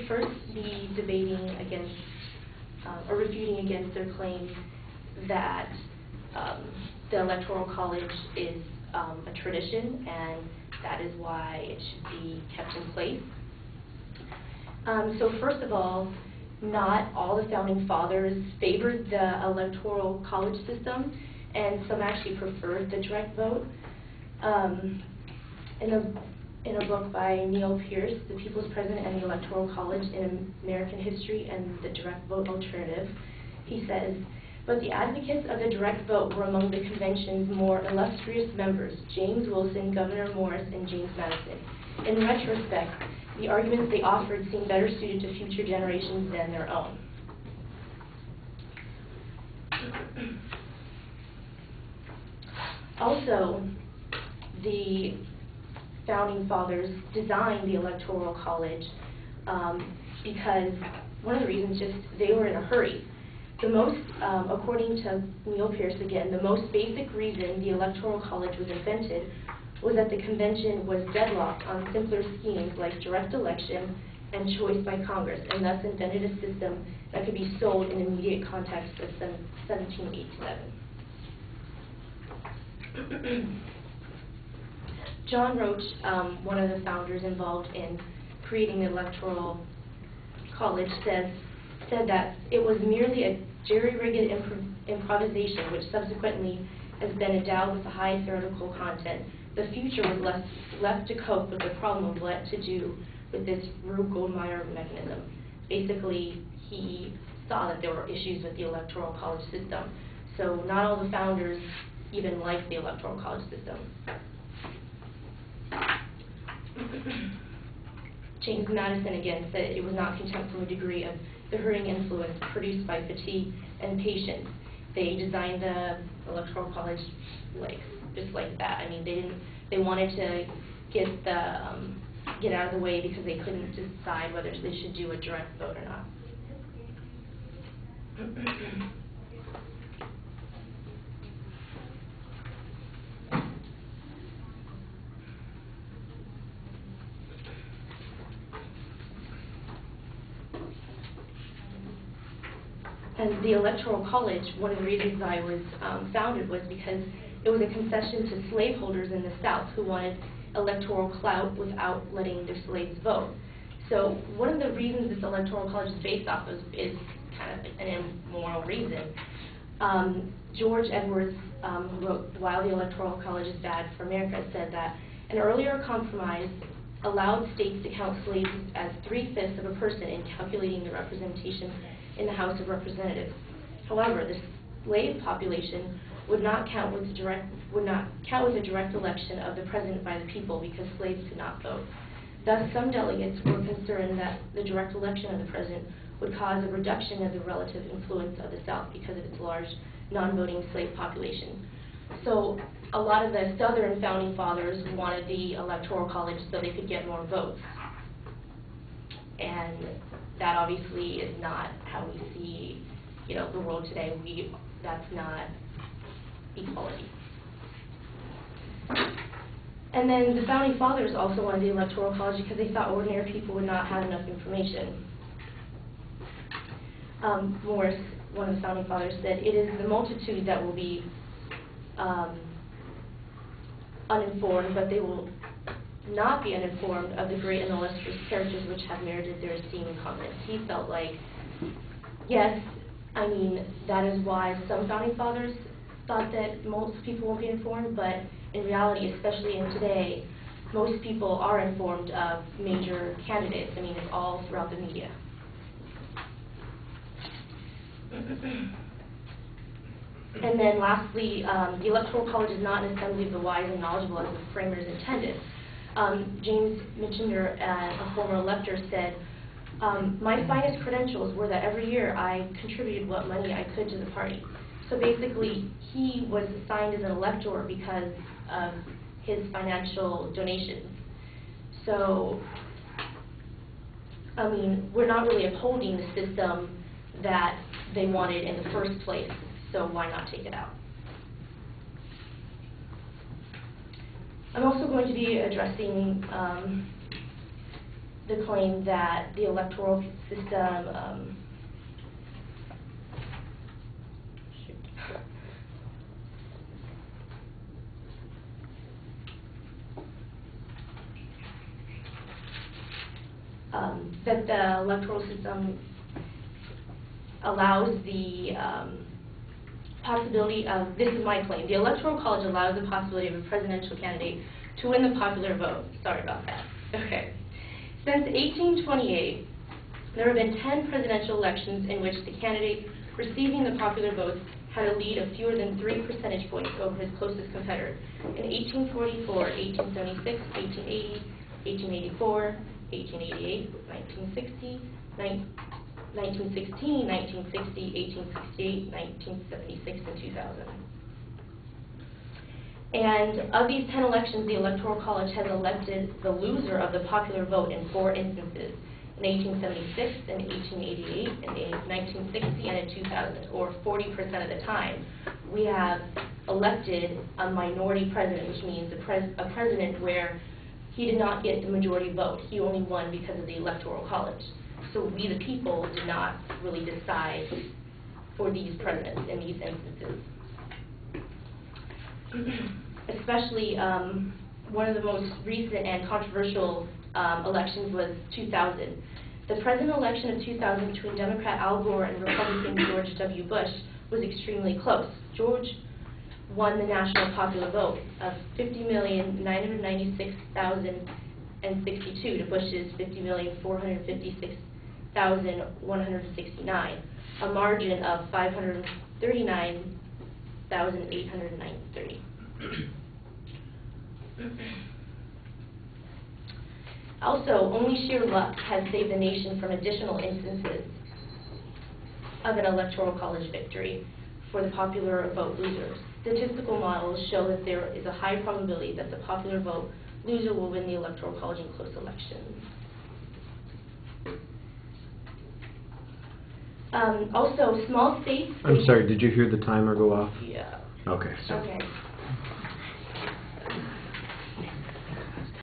First be debating against or refuting against their claims that the Electoral College is a tradition and that is why it should be kept in place. So first of all, not all the Founding Fathers favored the Electoral College system, and some actually preferred the direct vote. In a book by Neil Pierce, The People's President and the Electoral College in American History and the Direct Vote Alternative, he says, "But the advocates of the direct vote were among the convention's more illustrious members, James Wilson, Gouverneur Morris, and James Madison. In retrospect, the arguments they offered seem better suited to future generations than their own." Also, the Founding Fathers designed the Electoral College because one of the reasons just they were in a hurry. The most, according to Neil Pierce again, the most basic reason the Electoral College was invented was that the convention was deadlocked on simpler schemes like direct election and choice by Congress, and thus invented a system that could be sold in immediate context of 1787. John Roach, one of the founders involved in creating the Electoral College, said that it was merely a jerry-rigged improvisation which subsequently has been endowed with a high theoretical content. The future was left to cope with the problem of what to do with this Rube Goldmeier mechanism. Basically, he saw that there were issues with the Electoral College system. So not all the founders even liked the Electoral College system. James Madison again said it was not contempt from a degree of the hurrying influence produced by fatigue and patience. They designed the Electoral College just like that. I mean, they wanted to get out of the way because they couldn't decide whether they should do a direct vote or not. And the Electoral College, one of the reasons I was founded was because it was a concession to slaveholders in the South who wanted electoral clout without letting their slaves vote. So one of the reasons this Electoral College is based off of is kind of an immoral reason. George Edwards, who wrote Why the Electoral College is Bad for America, said that an earlier compromise allowed states to count slaves as 3/5 of a person in calculating the representation in the House of Representatives. However, the slave population would not count with a direct election of the president by the people because slaves could not vote. Thus, some delegates were concerned that the direct election of the president would cause a reduction of the relative influence of the South because of its large non-voting slave population. So a lot of the Southern Founding Fathers wanted the Electoral College so they could get more votes. And that obviously is not how we see, the world today. That's not equality. And then the Founding Fathers also wanted the Electoral College because they thought ordinary people would not have enough information. Morris, one of the Founding Fathers, said, "It is the multitude that will be uninformed, but they will not be uninformed of the great and illustrious characters which have merited their esteem and confidence." He felt like, yes, I mean, that is why some Founding Fathers thought that most people won't be informed, but in reality, especially in today, most people are informed of major candidates. I mean, it's all throughout the media. And then lastly, the Electoral College is not an assembly of the wise and knowledgeable as the framers intended. James Michener, a former elector, said, "My finest credentials were that every year I contributed what money I could to the party." So basically, he was assigned as an elector because of his financial donations. So, I mean, we're not really upholding the system that they wanted in the first place, so why not take it out? I'm also going to be addressing the claim that the electoral system that the electoral system allows the possibility of, this is my claim, the Electoral College allows the possibility of a presidential candidate to win the popular vote. Sorry about that. Okay. Since 1828, there have been 10 presidential elections in which the candidate receiving the popular votes had a lead of fewer than 3 percentage points over his closest competitor. In 1844, 1876, 1880, 1884, 1888, 1960, 1916, 1960, 1868, 1976, and 2000. And of these 10 elections, the Electoral College has elected the loser of the popular vote in 4 instances, in 1876, in 1888, in 1960, and in 2000, or 40% of the time. We have elected a minority president, which means a president where he did not get the majority vote. He only won because of the Electoral College. So we, the people, did not really decide for these presidents in these instances. Especially one of the most recent and controversial elections was 2000. The president election of 2000 between Democrat Al Gore and Republican George W. Bush was extremely close. George won the national popular vote of 50,996,062 to Bush's 50,456,169, a margin of 539,893. Also, only sheer luck has saved the nation from additional instances of an Electoral College victory for the popular vote losers. Statistical models show that there is a high probability that the popular vote loser will win the Electoral College in close elections. Also, small states... I'm sorry, did you hear the timer go off? Yeah. Okay. Okay.